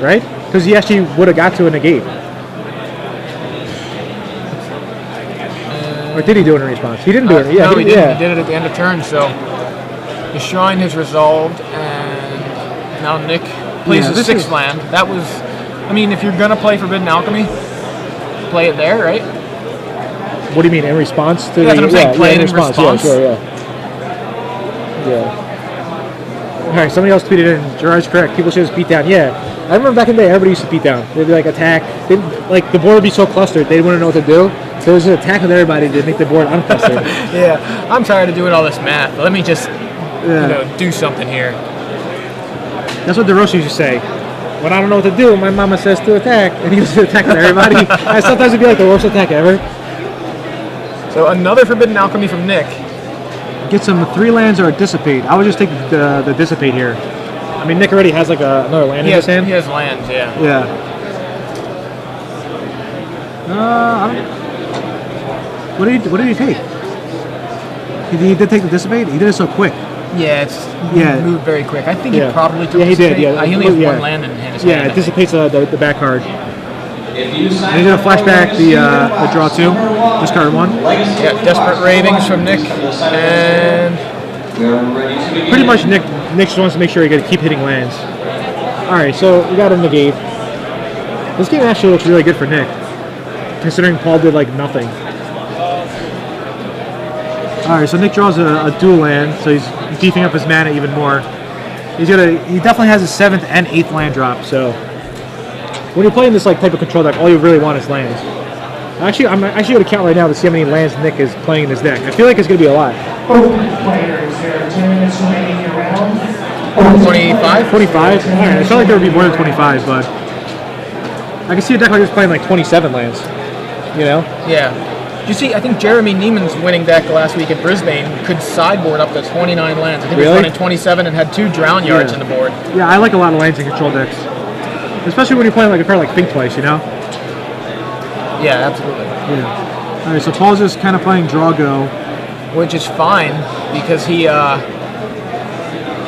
Right? Because he actually would have got to a negate. Or did he do it in response? He didn't do it. Yeah, no, he didn't. He did it at the end of turn, so the shrine has resolved, and now Nick plays a 6 land. That was, I mean, if you're going to play Forbidden Alchemy, play it there, right? What do you mean, in response to that's what I'm saying, play it in response. Yeah, sure, yeah. Alright, somebody else tweeted in, Gerard's correct, people should just beat down. Yeah, I remember back in the day, everybody used to beat down. They'd be like, attack. Like, the board would be so clustered, they wouldn't know what to do. So it was an attack with everybody to make the board unclustered. Yeah, I'm tired of doing all this math. Let me just, do something here. That's what DeRosa used to say. When I don't know what to do, my mama says to attack, and he used to attack with everybody. And sometimes it'd be like the worst attack ever. So another Forbidden Alchemy from Nick. Get some 3 lands or a Dissipate. I would just take the Dissipate here. I mean, Nick already has like another land in his hand. He has lands, yeah. Yeah. I don't. What did he take? He did take the Dissipate. He did it so quick. Yeah, he moved very quick. I think he probably took. Yeah, he did. Yeah, he only has 1 land in his hand. Yeah, it dissipates the back card. And he's gonna flashback the draw 2. Discard 1. Yeah, Desperate Ravings from Nick, and pretty much Nick just wants to make sure he can keep hitting lands. All right, so we got him negate. This game actually looks really good for Nick, considering Paul did like nothing. Alright, so Nick draws a dual land, so he's beefing up his mana even more. He definitely has a 7th and 8th land drop, so when you're playing this like type of control deck, all you really want is lands. Actually, I'm actually going to count right now to see how many lands Nick is playing in his deck. I feel like it's going to be a lot. 25? 25? Alright, I felt like there would be more than 25, but I can see a deck like this playing like 27 lands. You know? Yeah. You see, I think Jeremy Neiman's winning deck last week at Brisbane could sideboard up to 29 lands. I think he was running 27 and had 2 Drown Yards in the board. Yeah, I like a lot of lands in control decks. Especially when you're playing like a card like Think Twice, you know? Yeah, absolutely. Yeah. All right, so Paul's just kind of playing draw go. which is fine because he. I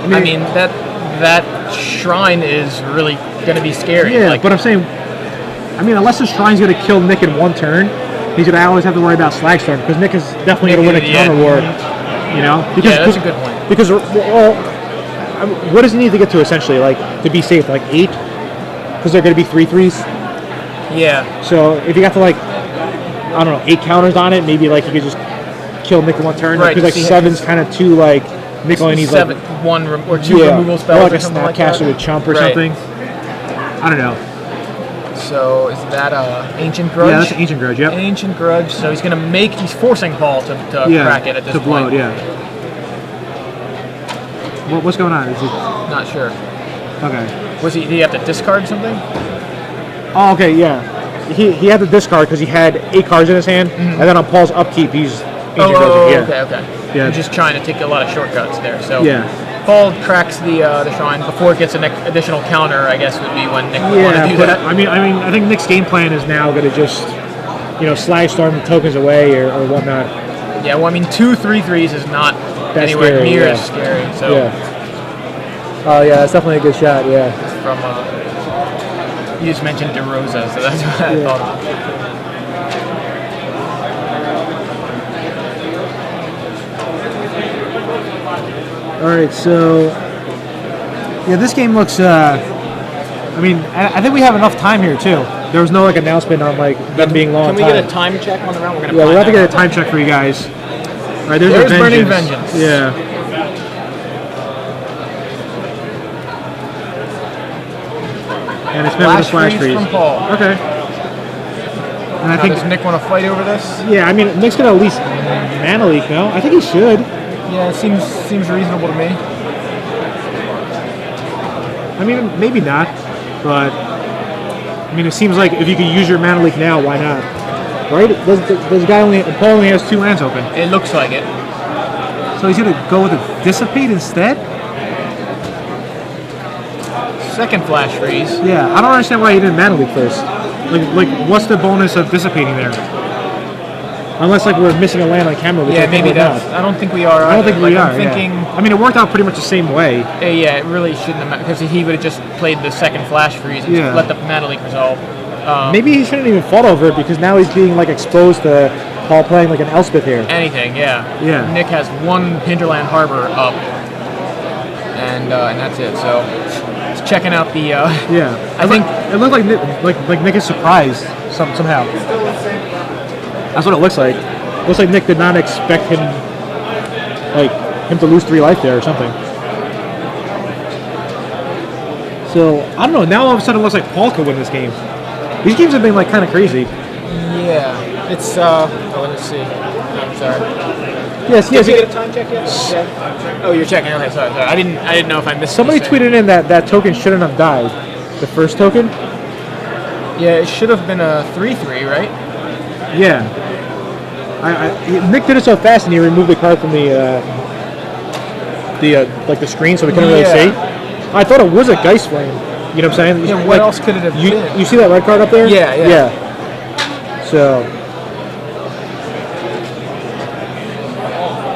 mean that shrine is really going to be scary. Yeah, but I'm saying, I mean, unless the shrine's going to kill Nick in one turn, he's going to always have to worry about Slagstorm because Nick is definitely going to win a counter war. You know? Because, that's a good point. Because, well, I mean, what does he need to get to essentially, like, to be safe? Like 8? Because they're going to be 3/3s. Yeah. So if you got to, like, I don't know, 8 counters on it, maybe like you could just kill Nick in one turn. Right. Because like 7's kind of too like Nick only needs like one or two removal spells or like or a something like that. Snapcaster with Chump or something. I don't know. So is that Ancient Grudge? Yeah, that's an Ancient Grudge. Yep. Ancient Grudge. So he's going to he's forcing Paul to crack it at this point. To blow it, yeah. What's going on? Is it? Not sure. Okay. Did he have to discard something? Oh, okay, yeah. He had to discard because he had 8 cards in his hand, and then on Paul's upkeep, he's Ancient Grudge. Yeah. Okay. Yeah. He's just trying to take a lot of shortcuts there. So yeah. Paul cracks the shrine before it gets an additional counter. I guess would be when Nick would want to do that. I mean, I think Nick's game plan is now going to just, Slagstorm the tokens away or whatnot. Yeah, well, I mean, 2 3/3s is not anywhere scary, near as scary. So. Yeah. Oh yeah, that's definitely a good shot. Yeah. From you just mentioned DeRosa, so that's what I thought of. All right, so yeah, this game looks. I mean, I think we have enough time here too. There was no like announcement on like them being long. Can we get a time check on the round? We're gonna. Yeah, we'll have to get a time check for you guys. All right, there's Burning Vengeance. Yeah. And it's met with a flash freeze from Paul. Okay. And I think does Nick want to fight over this? Yeah, I mean, Nick's gonna at least mana leak, no? I think he should. Yeah, it seems reasonable to me. I mean, maybe not, but I mean, it seems like if you could use your mana leak now, why not? Right? Does guy Paul only has 2 lands open? It looks like it. So he's gonna go with a Dissipate instead? Second flash freeze. Yeah, I don't understand why he didn't mana leak first. Like, what's the bonus of dissipating there? Unless like we're missing a land on camera. Which maybe that's. I don't think we are. I don't think we are. I'm thinking. Yeah. I mean, it worked out pretty much the same way. Yeah, it really shouldn't have mattered because he would have just played the second flash freeze and let the mana leak resolve. Maybe he shouldn't even fought over it because now he's being like exposed to Paul playing like an Elspeth here. Anything, yeah. Yeah. Nick has 1 Hinterland Harbor up, and that's it. So. Checking out the I think it looked like Nick is surprised somehow. That's what it looks like. It looks like Nick did not expect him to lose 3 life there or something. So I don't know. Now all of a sudden it looks like Paul could win this game. These games have been like kind of crazy. Yeah, it's let me see. I'm sorry. Yes. Did we get a time check yet? Yeah. Oh, you're checking. Okay, sorry. I didn't know if I missed. Somebody tweeted in that token shouldn't have died. The first token. Yeah, it should have been a 3/3, right? Yeah. Nick did it so fast, and he removed the card from the screen, so we couldn't really see. I thought it was a Geist Flame. You know what I'm saying? Yeah. What else could it have been? You see that red card up there? Yeah. So.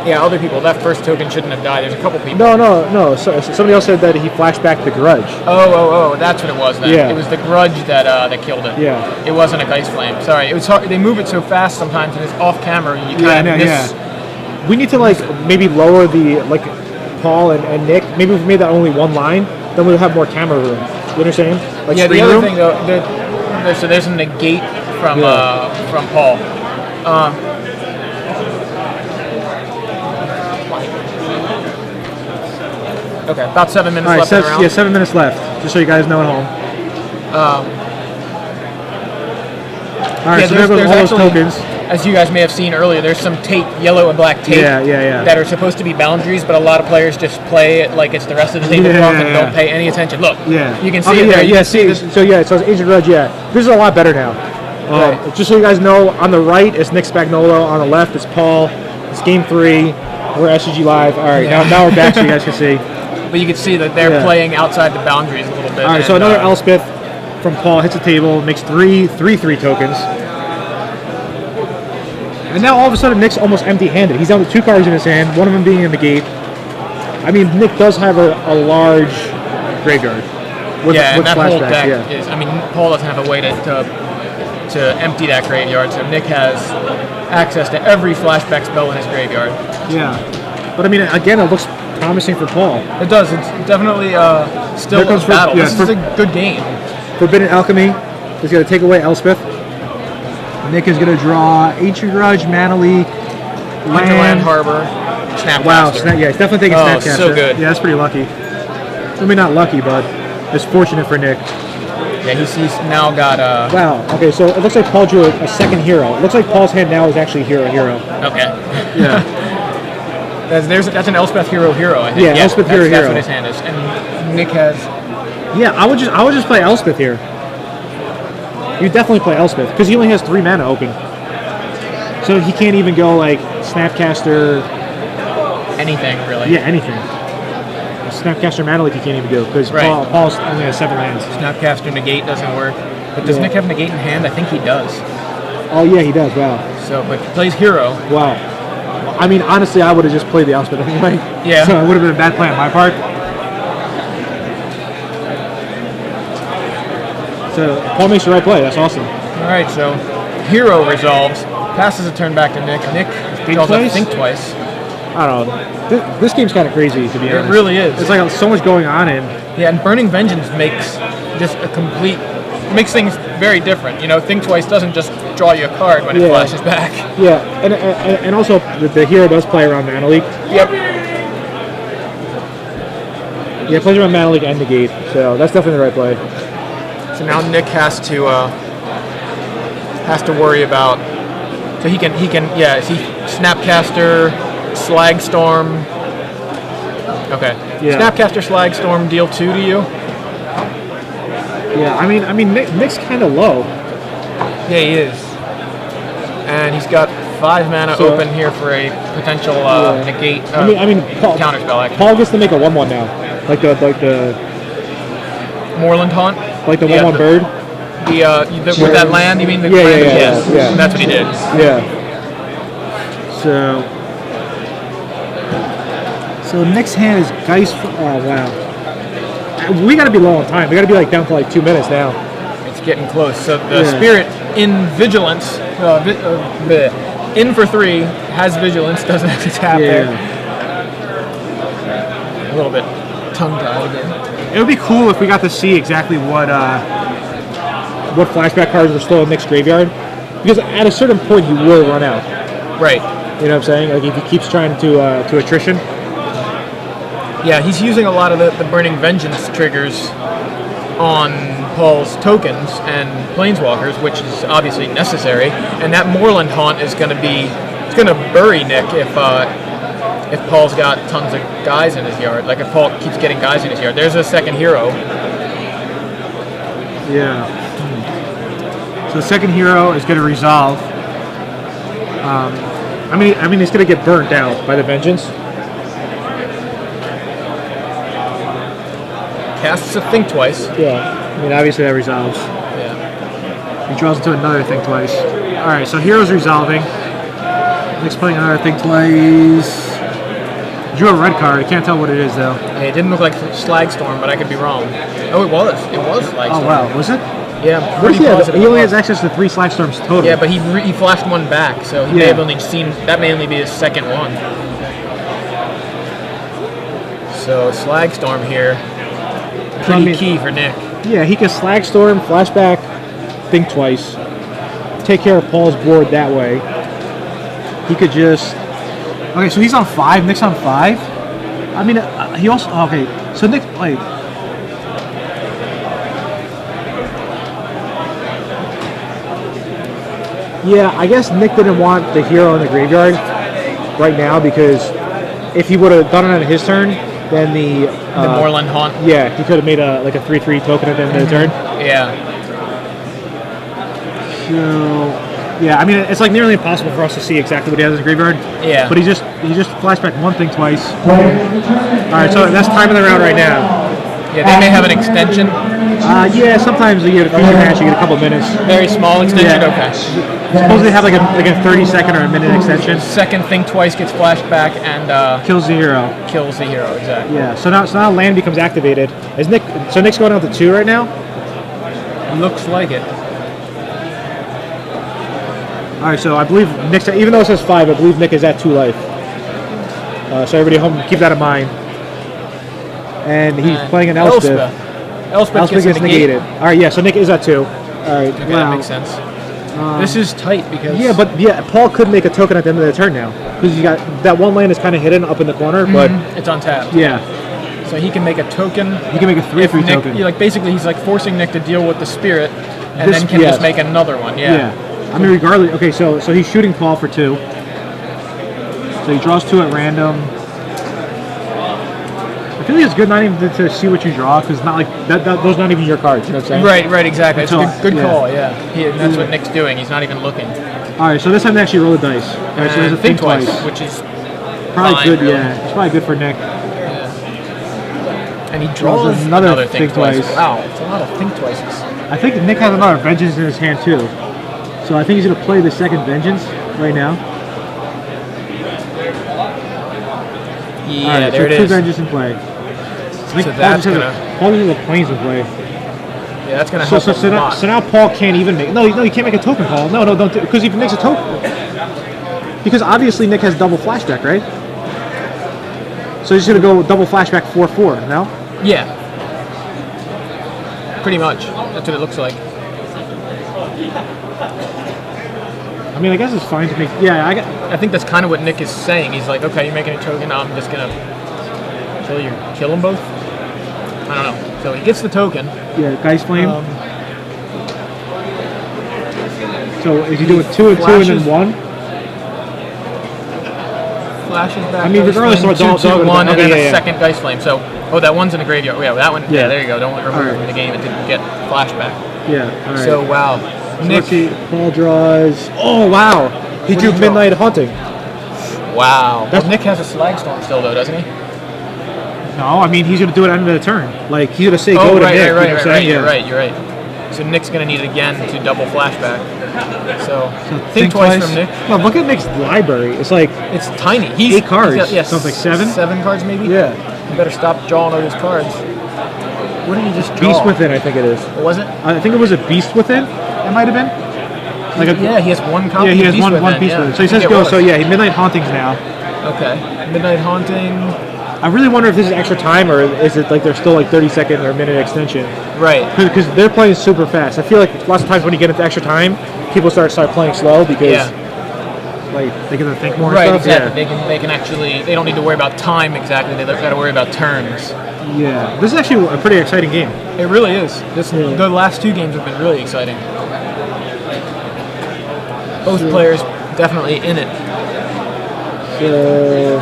Yeah, other people. That first token shouldn't have died. There's a couple people. No. So, somebody else said that he flashed back the Grudge. Oh, that's what it was then. Yeah. It was the Grudge that killed it. Yeah. It wasn't a Geist Flame. Sorry. It was hard. They move it so fast sometimes, and it's off camera. And you kind of miss. Yeah. We need to maybe lower the Paul and Nick. Maybe if we made that only 1 line, then we'll have more camera room. You understand? Yeah. The other thing though, there's a negate from Paul. Okay, about 7 minutes left in the round. Yeah, 7 minutes left, just so you guys know at home. All right, so there goes all those tokens. As you guys may have seen earlier, there's some tape, yellow and black tape, that are supposed to be boundaries, but a lot of players just play it like it's the rest of the tablecloth and don't pay any attention. Look, you can see it there. Yeah, see. So it's Ancient Grudge, This is a lot better now. Right. Just so you guys know, on the right is Nick Spagnolo, on the left is Paul. It's game 3. We're SCG Live. All right, now we're back so you guys can see. But you can see that they're playing outside the boundaries a little bit. All right, so another Elspeth from Paul hits the table, makes 3/3 tokens. And now all of a sudden Nick's almost empty-handed. He's down with 2 cards in his hand, one of them being a negate. I mean, Nick does have a large graveyard. With and that whole deck is. I mean, Paul doesn't have a way to empty that graveyard, so Nick has access to every flashback spell in his graveyard. Yeah, but I mean, again, it looks promising for Paul. It does. It's definitely still a battle. This is a good game. Forbidden Alchemy is going to take away Elspeth. Nick is going to draw Ancient Grudge, Mana Leak, Land Harbor, Snapcaster. Wow, yeah, he's definitely taking Snapcaster. So good. Yeah, that's pretty lucky. I mean, not lucky, but it's fortunate for Nick. Yeah, he's now got Wow. Okay, so it looks like Paul drew a second hero. It looks like Paul's hand now is actually hero. Okay. Yeah. that's an Elspeth hero, I think. Yeah, Elspeth hero. That's what his hand is, and Nick has. Yeah, I would just play Elspeth here. You definitely play Elspeth because he only has 3 mana open, so he can't even go like Snapcaster. Anything really. Yeah, anything. Snapcaster Mana Leak he can't even do because Paul's only has 7 lands. Snapcaster Negate doesn't work. But does Nick have Negate in hand? I think he does. Oh yeah, he does. Wow. So, but he plays Hero. Wow. I mean, honestly, I would have just played the Elspeth anyway. Yeah. So it would have been a bad play on my part. So Paul makes the right play. That's awesome. All right. So Hero resolves, passes a turn back to Nick. Nick draws a Think Twice. I don't know. This game's kind of crazy, to be honest. It really is. It's like so much going on in. Yeah, and Burning Vengeance makes just a complete. Makes things very different. You know, Think Twice doesn't just draw you a card when it flashes back. Yeah, and also the hero does play around Mana Leak. Yep. Yeah, plays around Mana Leak and Negate, so that's definitely the right play. So now Nick has to worry about. So he can Snapcaster, Slagstorm. Okay. Yeah. Snapcaster, Slagstorm, deal 2 to you. Yeah, I mean, Nick's kind of low. Yeah, he is. And he's got 5 mana open here for a potential negate. Counterspell. Actually. Paul gets to make a 1/1 now, like the Moorland Haunt. Like the 1/1 bird. With that land, you mean the land? Yeah. That's what he did. Yeah. So Nick's hand is Geist. Oh wow. We got to be low on time. We got to be like down to like 2 minutes now. It's getting close. So the Spirit in Vigilance, in for 3, has Vigilance, doesn't have to tap there. A little bit tongue-tied again. It would be cool if we got to see exactly what flashback cards are still in Nick's graveyard, because at a certain point he will run out. Right. You know what I'm saying? Like if he keeps trying to attrition. Yeah, he's using a lot of the Burning Vengeance triggers on Paul's tokens and Planeswalkers, which is obviously necessary. And that Moorland Haunt is going to bury Nick if Paul's got tons of guys in his yard. Like if Paul keeps getting guys in his yard. There's a second hero. Yeah. So the second hero is going to resolve. I mean, it's going to get burnt out by the Vengeance. Casts a Think Twice. Yeah. I mean, obviously that resolves. Yeah. He draws into another Think Twice. All right. So hero's resolving. Nick's playing another Think Twice. Drew a red card. I can't tell what it is though. It didn't look like Slagstorm, but I could be wrong. Oh, it was. It was Slagstorm. Oh wow, was it? Yeah, I'm pretty positive. He only has access to 3 Slagstorms total. Yeah, but he flashed one back, so he may have only seen. That may only be his second one. So Slagstorm here, pretty key for Nick. Yeah, he can Slagstorm, flashback, Think Twice, take care of Paul's board that way. He could just. Okay, so he's on 5. Nick's on 5. I mean, he also So Nick, like. Yeah, I guess Nick didn't want the hero in the graveyard right now because if he would have done it on his turn, then the Moorland Haunt. Yeah, he could have made a 3/3 token at the end of the turn. Yeah. So yeah, I mean it's like nearly impossible for us to see exactly what he has in his graveyard. Yeah. But he just flashback one thing twice. All right, so that's time of the round right now. Yeah, they may have an extension. Yeah, sometimes you get a future match, you get a couple minutes. Very small extension. Yeah. Okay. Suppose they have like a 30-second or a minute extension. Second think twice gets flashed back and Kills the hero. kills the hero. Exactly. Yeah. So now land becomes activated. Is Nick? So Nick's going out to 2 right now. Looks like it. All right. So I believe Nick's, even though it says 5, I believe Nick is at 2 life. So everybody home, keep that in mind. And he's playing an Elspeth. Elspeth Elspeth gets negated. All right. Yeah. So Nick is at 2. All right. Okay, that makes sense. This is tight because Paul could make a token at the end of the turn now because you got that one land is kind of hidden up in the corner, but it's untapped. Yeah. So he can make a token. He can make a 3/3 token. Basically, he's like forcing Nick to deal with the spirit, and then can just make another one. Yeah. I mean, regardless. Okay, so he's shooting Paul for 2. So he draws 2 at random. I feel like it's good not even to see what you draw because not like those are not even your cards. You know what I'm saying? Right, exactly. It's a good call. Yeah. That's what Nick's doing. He's not even looking. All right, so this time they actually roll the dice. All right, so there's a think twice, which is probably fine, good. really. Yeah, it's probably good for Nick. Yeah. And he draws another think twice. Wow, it's a lot of think twices. I think Nick has another vengeance in his hand too, so I think he's gonna play the second vengeance right now. Yeah, right, there so it two is. vengeance in play. So that's gonna. Paul has the planes in play. Yeah, that's gonna help a lot. So now Paul can't even make. No, you can't make a token, Paul. No, don't do, because if he makes a token, because obviously Nick has double flashback, right? So he's gonna go double flashback 4/4. No? Yeah. Pretty much. That's what it looks like. I mean, I guess it's fine to make. Yeah, I think that's kind of what Nick is saying. He's like, okay, you're making a token. I'm just gonna kill them both. I don't know. So he gets the token. Yeah, Geist Flame. So is he doing 2 and 2 and then 1? Flashes back. I mean, regardless of 2, 2, 1, and then a second Geist Flame. So, that one's in the graveyard. Yeah, that one. Yeah, there you go. Don't remove it from the game. It didn't get flashback. Yeah. All right. So wow. So Nick. let's see. Paul draws. Oh wow! He drew Midnight Haunting. Wow. Nick has a Slagstorm still though, doesn't he? No, I mean he's gonna do it at the end of the turn. Like he's gonna say go to Nick. Right. You're right. So Nick's gonna need it again to double flashback. So think twice from Nick. No, look at Nick's library. It's like it's tiny. He's 8 cards. He's got, something like 7. 7 cards maybe. Yeah. You better stop drawing all those cards. What did he just draw? Beast Within, I think it is. What was it? I think it was a Beast Within. It might have been. Like he has one copy. Yeah, he has Beast one Beast Within. So he says go. So yeah, Midnight Hauntings now. Okay. Midnight Haunting. I really wonder if this is extra time or is it like there's still like 30-second or minute extension. Right. Because they're playing super fast. I feel like lots of times when you get into extra time, people start playing slow because like they get to think more. Right. And stuff. Exactly. Yeah. They can actually. They don't need to worry about time exactly. They got to worry about turns. Yeah. This is actually a pretty exciting game. It really is. The last 2 games have been really exciting. Both players definitely in it. So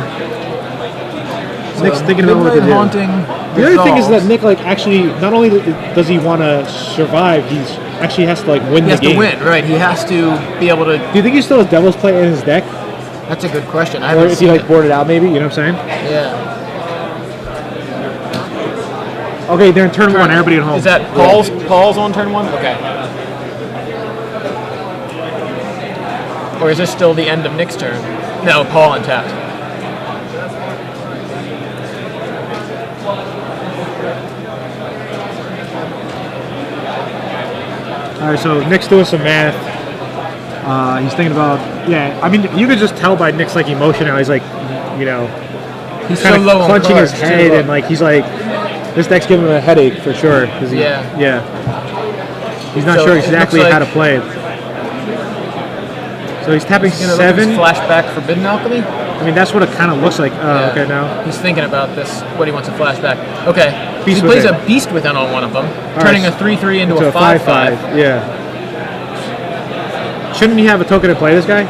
Nick's thinking about what to do. The other thing is that Nick actually not only does he want to survive, he's actually has to win the game. He has to win, right? He has to be able to. Do you think he still has Devil's Play in his deck? That's a good question. Or if he boarded out, maybe. You know what I'm saying? Yeah. Okay, they're in turn 1. Everybody at home. Is that Paul's on turn 1? Okay. Or is this still the end of Nick's turn? No, Paul untapped. All right, so Nick's doing some math. He's thinking about, I mean, you could just tell by Nick's emotion now. He's he's kind of so clenching his head and he's like, this deck's giving him a headache for sure. He's not sure exactly how to play it. So he's tapping 7. Flashback Forbidden Alchemy? I mean, that's what it kind of looks like. Okay, now. He's thinking about this, what he wants to flashback. Okay. Beast he plays Within. a Beast Within on one of them, turning a 3/3 into a 5/5. Yeah. Shouldn't he have a token to play this guy?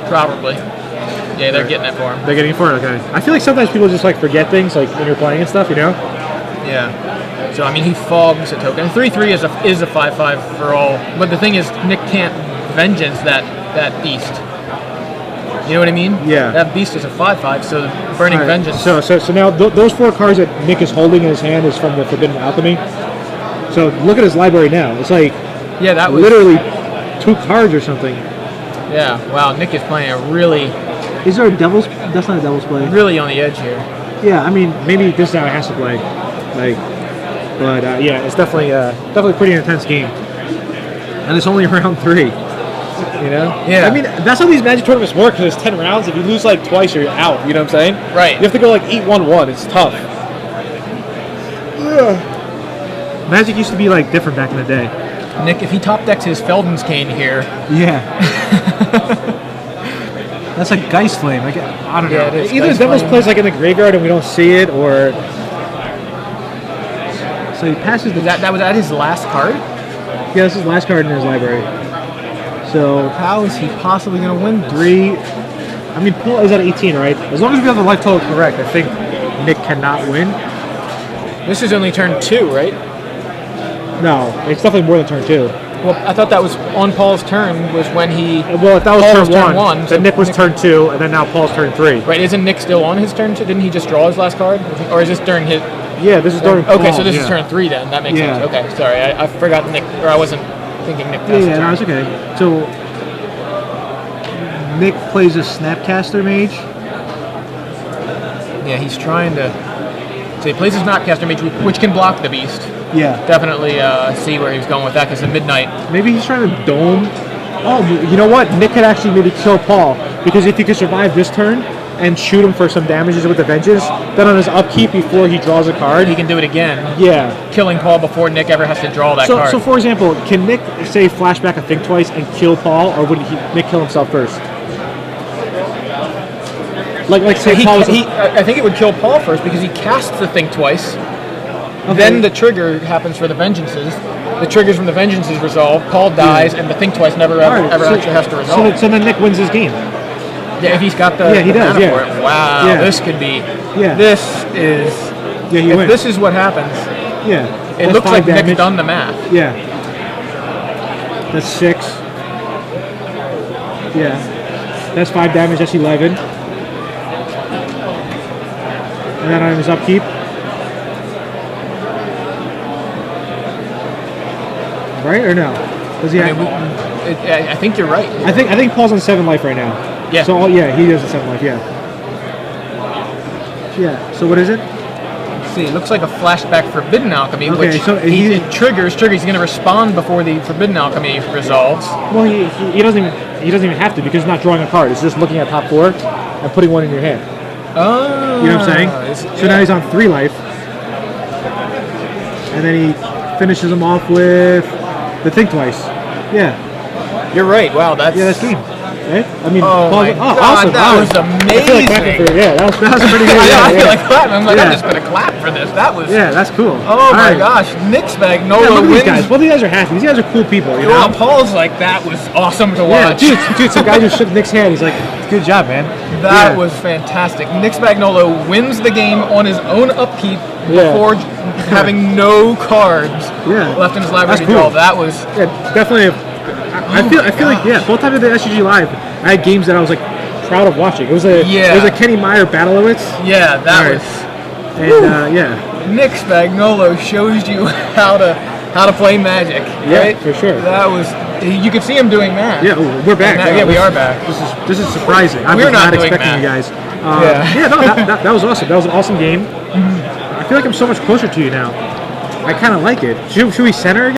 Probably. Yeah, they're getting it for him. They're getting it for it? Okay. I feel like sometimes people just forget things when you're playing and stuff, you know? Yeah. So, I mean, he fogs a token. 3/3 is a 5/5 for all. But the thing is, Nick can't vengeance that beast. You know what I mean? Yeah. That beast is a 5/5, so Burning All right, Vengeance. So now those 4 cards that Nick is holding in his hand is from the Forbidden Alchemy. So look at his library now. It's like yeah, that was literally 2 cards or something. Yeah. Wow, Nick is playing a really, Is there a Devil's? That's not a Devil's play. really on the edge here. Yeah, I mean maybe this is how it has to play. Like, but yeah, it's definitely a pretty intense game. And it's only round 3. You know? Yeah. I mean, that's how these Magic tournaments work, because it's 10 rounds. If you lose like twice, you're out. You know what I'm saying? Right. You have to go like 8-1-1. It's tough. Ugh. Magic used to be like different back in the day. Nick, if he top decks his Felden's Cane here, Yeah. That's a Geist Flame. I don't know. Yeah, it is. Either Geist Devil's Flame. plays like in the graveyard and we don't see it, or so he passes the. that was at his last card. Yeah, this is his last card in his library. So How is he possibly going to win this? 3. I mean, Paul is at 18, right? As long as we have the life total correct, I think Nick cannot win. This is only turn 2, right? No, it's definitely more than turn 2. Well, I thought that was on Paul's turn was when he. Well, if that was Paul turn was turn 1, one, so then Nick was Nick- turn 2, and then now Paul's turn 3. Right, isn't Nick still on his turn 2? Didn't he just draw his last card? Or is this during his. Yeah, this is during Okay, Paul, so this yeah. is turn 3 then. That makes Yeah. sense. Okay, sorry. I forgot Nick, or I wasn't thinking Nick passed Yeah, the no, turn. it's okay. So Nick plays a Snapcaster Mage. Yeah, he's trying to. So he plays his Snapcaster Mage, which can block the beast. Yeah. Definitely see where he was going with that, because the Midnight. Maybe he's trying to dome. Oh, you know what? Nick could actually maybe kill Paul, because if he could survive this turn and shoot him for some damages with the Vengeance, then on his upkeep before he draws a card, He can do it again, yeah. killing Paul before Nick ever has to draw that So, card. so for example, can Nick say flashback a Think Twice and kill Paul, or would Nick kill himself first? Like say Paul was I think it would kill Paul first, because he casts the Think Twice. okay. Then the trigger happens for the Vengeances. The triggers from the Vengeances resolve. Paul dies, and the Think Twice never ever, Alright, ever so- actually has to resolve. So then Nick wins his game. Yeah, if he's got the, Yeah, he the does, mana yeah. for it. Wow, Yeah. this could be. Yeah. This is. Yeah, he If wins. this is what happens, Yeah. it Plus looks 5 like damage. Nick's done the math. Yeah. That's 6. Yeah. That's 5 damage. That's 11. And then on his upkeep. Right or no? Does he I have, mean, I think you're right. I think Paul's on 7 life right now. Yeah. So yeah, he does a 7 life. Yeah. Yeah. So what is it? Let's see, it looks like a flashback Forbidden Alchemy, Okay, which so it triggers. He's going to respond before the Forbidden Alchemy resolves. Well, he doesn't even have to, because he's not drawing a card. It's just looking at top 4 and putting one in your hand. Oh, You know what I'm saying? So now he's on 3 life. And then he finishes him off with the Think Twice. Yeah. You're right. Wow, that's Yeah, that's game. Right? I mean, Oh Paul's my like, God, awesome. that wow. was I feel like clapping amazing. for, yeah, that was pretty good. I Yeah, feel yeah. like clapping. I'm like, Yeah. I'm just gonna clap for this. That was. Yeah, that's cool. Oh All my right. gosh, Nick Yeah, Spagnolo look at these wins. guys. Both of these guys are happy. These guys are cool people, you Well, know? Paul's like, that was awesome to Yeah, watch. dude, some guy just shook Nick's hand. He's like, good job, man. That Yeah. was fantastic. Nick Spagnolo wins the game on his own upkeep Yeah. before having no cards Yeah. left in his library That's to cool. draw. That was. Yeah, definitely. I feel like yeah. Both times I did SCG Live, I had games that I was like proud of watching. It was a Kenny Meyer Battlewitz, Yeah, that All right. was. and yeah, Nick Spagnolo shows you how to play Magic. Yeah, right? for sure. That was. You could see him doing math. yeah. We're back. Yeah, we are back. This is surprising. I We're was not not doing expecting math. you guys. Yeah. No, that was awesome. That was an awesome game. I feel like I'm so much closer to you now. I kind of like it. Should we center again?